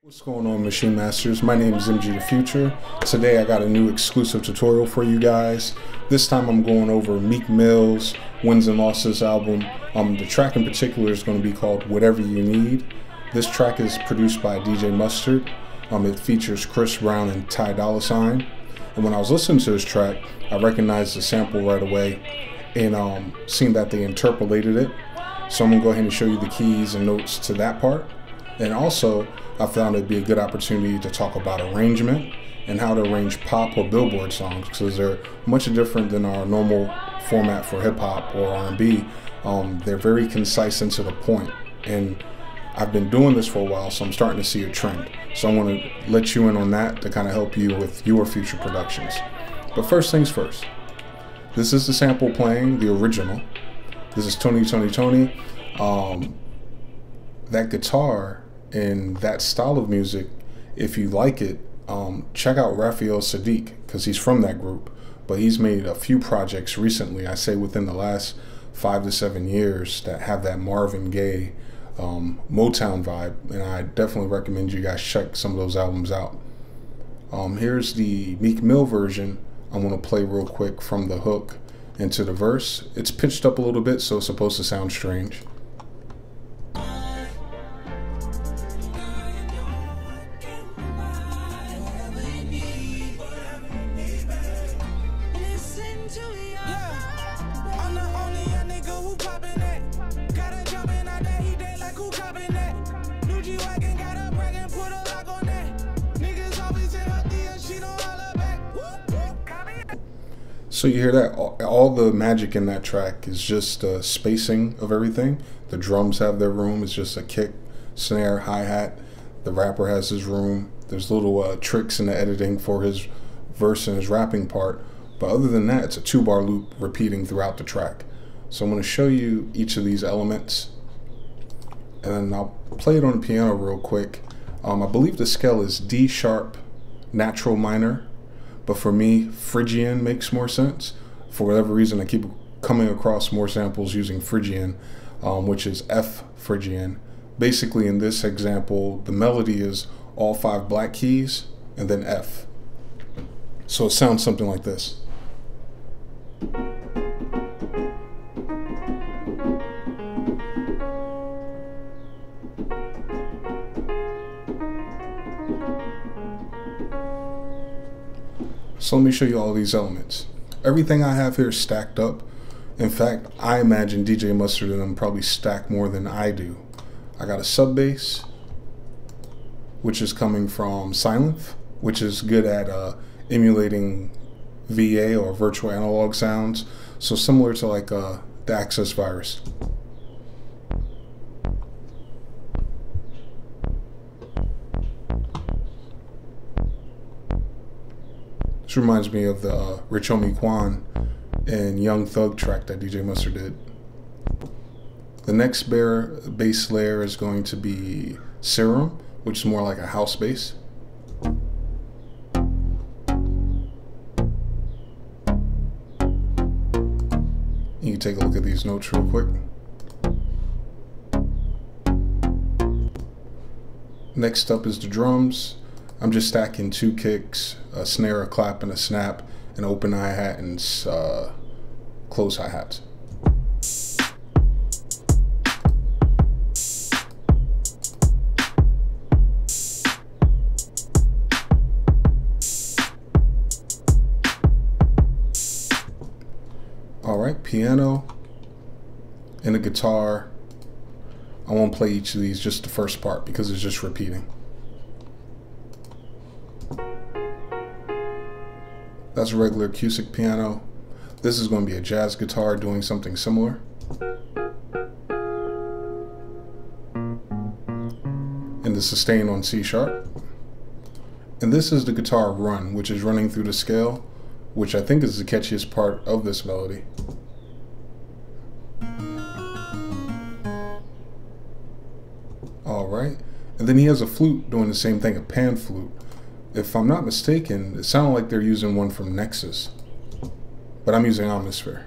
What's going on, Maschine Masters? My name is MGTheFuture. Today I got a new exclusive tutorial for you guys. This time I'm going over Meek Mill's Wins and Losses album. The track in particular is going to be called Whatever You Need. This track is produced by DJ Mustard. It features Chris Brown and Ty Dolla. And when I was listening to this track, I recognized the sample right away and seen that they interpolated it. So I'm going to go ahead and show you the keys and notes to that part. And also, I found it'd be a good opportunity to talk about arrangement and how to arrange pop or billboard songs, because they're much different than our normal format for hip hop or R&B. They're very concise and to the point. And I've been doing this for a while, so I'm starting to see a trend. So I want to let you in on that to kind of help you with your future productions. But first things first. This is the sample playing, the original. This is Toni. That guitar and that style of music, if you like it, check out Raphael Saadiq, because he's from that group. But he's made a few projects recently, I say within the last 5 to 7 years, that have that Marvin Gaye Motown vibe, and I definitely recommend you guys check some of those albums out. Here's the Meek Mill version. I'm going to play real quick from the hook into the verse. It's pitched up a little bit, so it's supposed to sound strange. So you hear that? All the magic in that track is just spacing of everything. The drums have their room. It's just a kick, snare, hi-hat. The rapper has his room. There's little tricks in the editing for his verse and his rapping part. But other than that, it's a 2-bar loop repeating throughout the track. So I'm going to show you each of these elements, and then I'll play it on the piano real quick. I believe the scale is D sharp natural minor. But for me, Phrygian makes more sense. For whatever reason, I keep coming across more samples using Phrygian, which is F Phrygian. Basically, in this example, the melody is all 5 black keys and then F. So it sounds something like this. So let me show you all these elements. Everything I have here is stacked up. In fact, I imagine DJ Mustard and them probably stack more than I do. I got a sub bass, which is coming from Sylenth, which is good at emulating VA or virtual analog sounds. So similar to like the Access virus. This reminds me of the Rich Homie Quan and Young Thug track that DJ Mustard did. The next bass layer is going to be Serum, which is more like a house bass. You can take a look at these notes real quick. Next up is the drums. I'm just stacking 2 kicks, a snare, a clap, and a snap, an open hi-hat, and close hi-hats. Alright, piano and a guitar. I won't play each of these, just the first part, because it's just repeating. That's a regular acoustic piano. This is going to be a jazz guitar doing something similar. And the sustain on C sharp. And this is the guitar run, which is running through the scale, which I think is the catchiest part of this melody. All right. And then he has a flute doing the same thing, a pan flute. If I'm not mistaken, it sounded like they're using one from Nexus, but I'm using Omnisphere.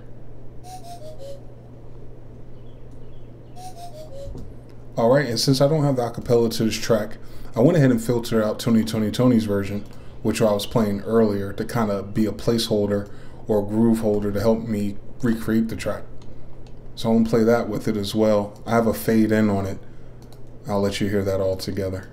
Alright, and since I don't have the acapella to this track, I went ahead and filtered out Toni's version, which I was playing earlier, to kind of be a placeholder or a groove holder to help me recreate the track. So I'm going to play that with it as well. I have a fade in on it. I'll let you hear that all together.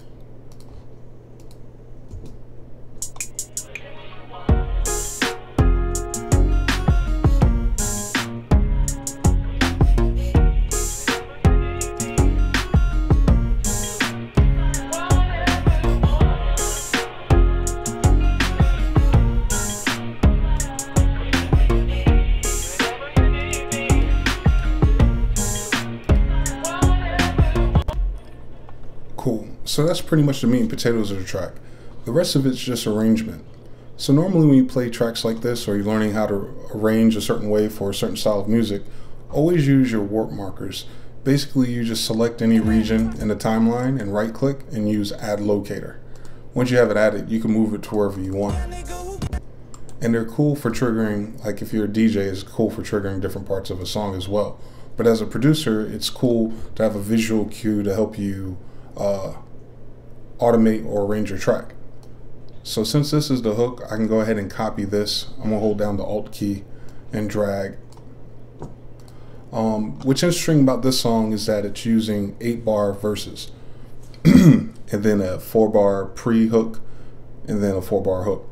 Cool. So that's pretty much the meat and potatoes of the track. The rest of it's just arrangement. So normally when you play tracks like this, or you're learning how to arrange a certain way for a certain style of music, always use your warp markers. Basically, you just select any region in the timeline and right click and use add locator. Once you have it added, you can move it to wherever you want. And they're cool for triggering, like if you're a DJ, it's cool for triggering different parts of a song as well. But as a producer, it's cool to have a visual cue to help you automate or arrange your track. So since this is the hook, I can go ahead and copy this. I'm gonna hold down the Alt key and drag. What's interesting about this song is that it's using 8-bar verses and then a 4-bar pre-hook and then a 4-bar hook.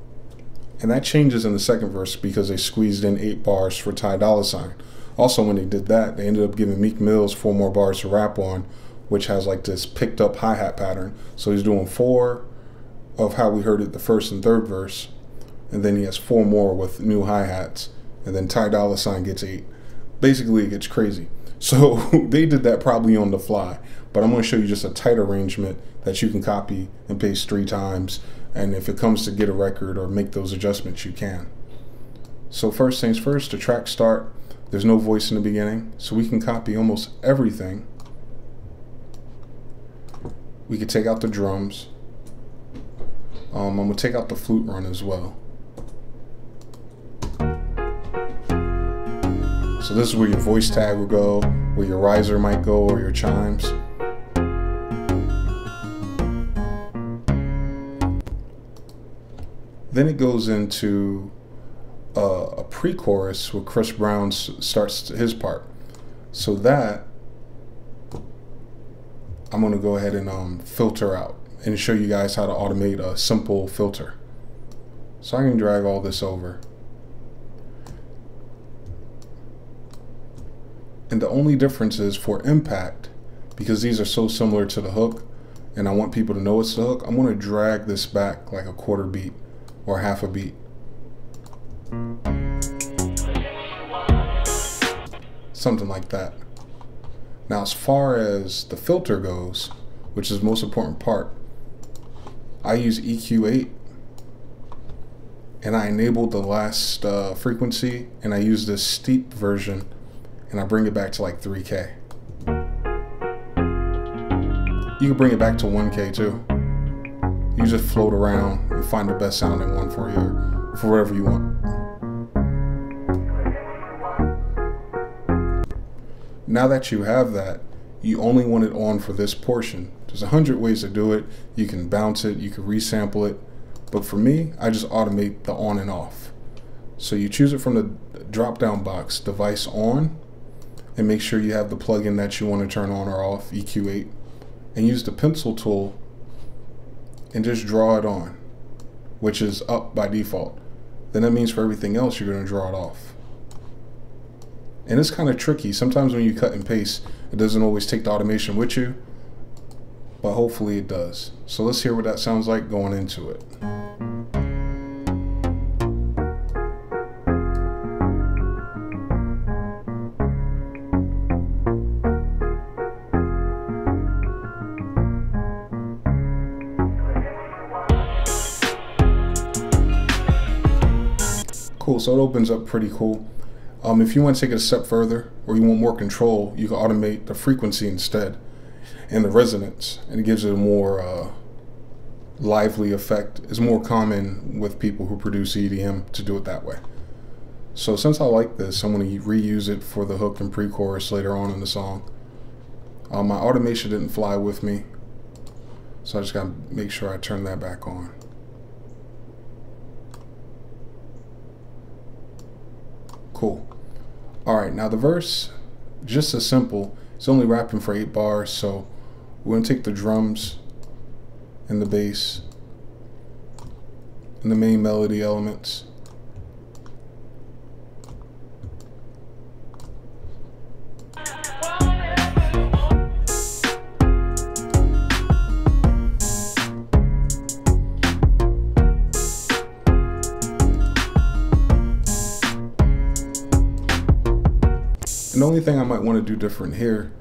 And that changes in the second verse because they squeezed in 8 bars for Ty Dolla. Also, when they did that, they ended up giving Meek Mill's 4 more bars to rap on, which has like this picked up hi-hat pattern. So he's doing 4 of how we heard it the first and third verse, and then he has 4 more with new hi-hats, and then Ty Dolla gets 8. Basically, it gets crazy. So they did that probably on the fly, but I'm going to show you just a tight arrangement that you can copy and paste 3 times, and if it comes to get a record or make those adjustments, you can. So first things first, the track start, there's no voice in the beginning, so we can copy almost everything. We could take out the drums. I'm going to take out the flute run as well. So this is where your voice tag will go, where your riser might go, or your chimes. Then it goes into a pre-chorus where Chris Brown starts his part. So that I'm going to go ahead and filter out and show you guys how to automate a simple filter. So I can drag all this over. And the only difference is for impact, because these are so similar to the hook and I want people to know it's the hook, I'm going to drag this back like a quarter beat or half a beat. Something like that. Now, as far as the filter goes, which is the most important part, I use EQ8 and I enabled the last frequency, and I use this steep version and I bring it back to like 3K. You can bring it back to 1K too. You just float around and find the best sounding one for you, for whatever you want. Now that you have that, you only want it on for this portion. There's 100 ways to do it. You can bounce it, you can resample it. But for me, I just automate the on and off. So you choose it from the drop-down box, device on, and make sure you have the plugin that you want to turn on or off, EQ8, and use the pencil tool and just draw it on, which is up by default. Then that means for everything else, you're going to draw it off. And it's kind of tricky. Sometimes when you cut and paste, it doesn't always take the automation with you, but hopefully it does. So let's hear what that sounds like going into it. Cool, so it opens up pretty cool. If you want to take it a step further, or you want more control, you can automate the frequency instead and the resonance, and it gives it a more lively effect. It's more common with people who produce EDM to do it that way. So since I like this, I'm going to reuse it for the hook and pre-chorus later on in the song. My automation didn't fly with me, So I just gotta make sure I turn that back on. Cool. All right, now the verse, just as simple. It's only rapping for 8 bars, so we're gonna take the drums and the bass and the main melody elements. And the only thing I might want to do different here,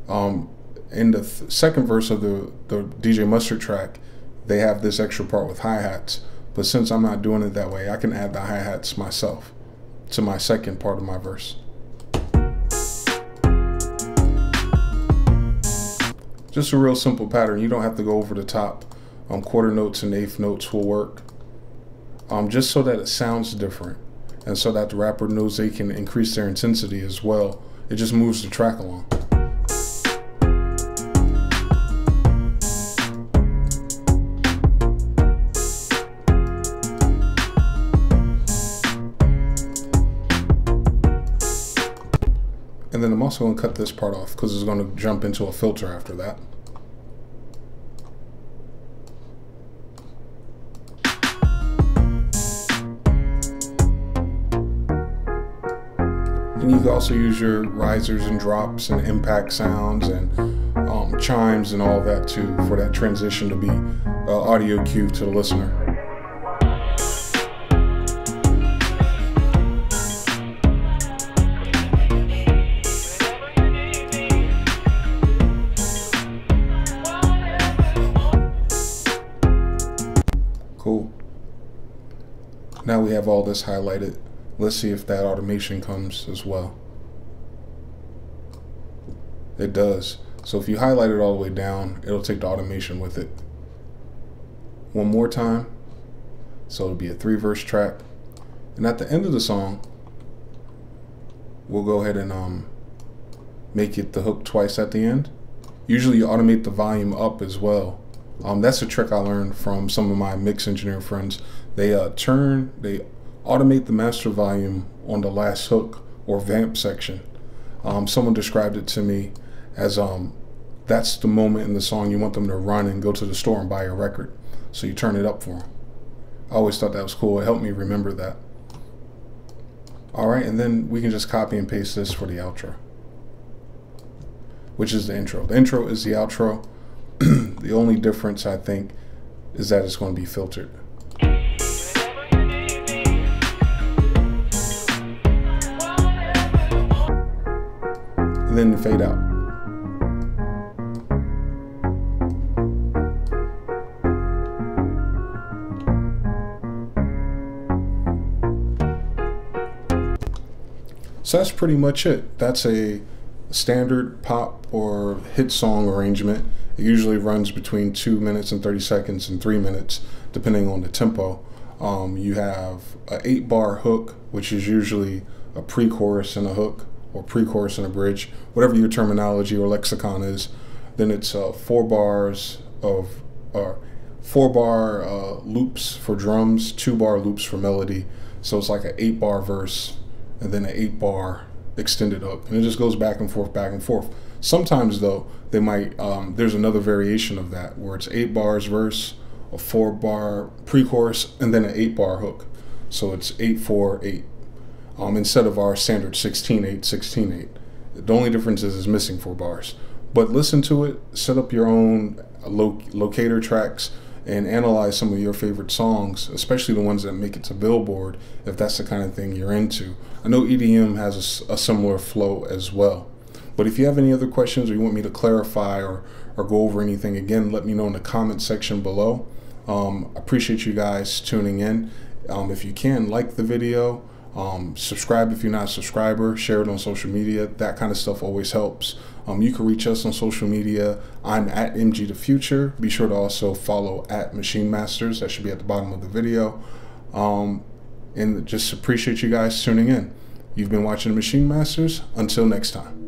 in the second verse of the DJ Mustard track, they have this extra part with hi-hats. But since I'm not doing it that way, I can add the hi-hats myself to my second part of my verse. Just a real simple pattern. You don't have to go over the top. Quarter notes and eighth notes will work. Just so that it sounds different, and so that the rapper knows they can increase their intensity as well. It just moves the track along. And then I'm also going to cut this part off because it's going to jump into a filter after that. And you can also use your risers and drops and impact sounds and chimes and all that too for that transition to be audio cue to the listener. Cool. Now we have all this highlighted. Let's see if that automation comes as well. It does. So if you highlight it all the way down, it'll take the automation with it. One more time. So it'll be a 3-verse track. And at the end of the song, we'll go ahead and make it the hook twice at the end. Usually you automate the volume up as well. That's a trick I learned from some of my mix engineer friends. They automate the master volume on the last hook or vamp section. Someone described it to me as that's the moment in the song you want them to run and go to the store and buy a record. So you turn it up for them. I always thought that was cool. It helped me remember that. All right, and then we can just copy and paste this for the outro, which is the intro. The intro is the outro. The only difference, I think, is that it's going to be filtered. And then the fade out. So that's pretty much it. That's a standard pop or hit song arrangement. It usually runs between 2 minutes and 30 seconds and 3 minutes, depending on the tempo. You have an 8-bar hook, which is usually a pre-chorus and a hook, or pre-chorus and a bridge, whatever your terminology or lexicon is. Then it's 4 bars of 4-bar loops for drums, 2-bar loops for melody. So it's like an 8-bar verse and then an 8-bar extended hook, and it just goes back and forth, back and forth. Sometimes though, they might there's another variation of that where it's 8 bars verse, a 4-bar pre-chorus, and then an 8-bar hook. So it's 8-4-8 instead of our standard 16-8, 16-8. The only difference is it's missing 4 bars. But listen to it, set up your own locator tracks, and analyze some of your favorite songs, especially the ones that make it to Billboard, if that's the kind of thing you're into. I know EDM has a similar flow as well. But if you have any other questions or you want me to clarify or go over anything, again, let me know in the comment section below. I appreciate you guys tuning in. If you can, like the video, subscribe if you're not a subscriber, share it on social media. That kind of stuff always helps. You can reach us on social media. I'm at MGTheFuture. Be sure to also follow at Maschine Masters. That should be at the bottom of the video. And just appreciate you guys tuning in. You've been watching Maschine Masters. Until next time.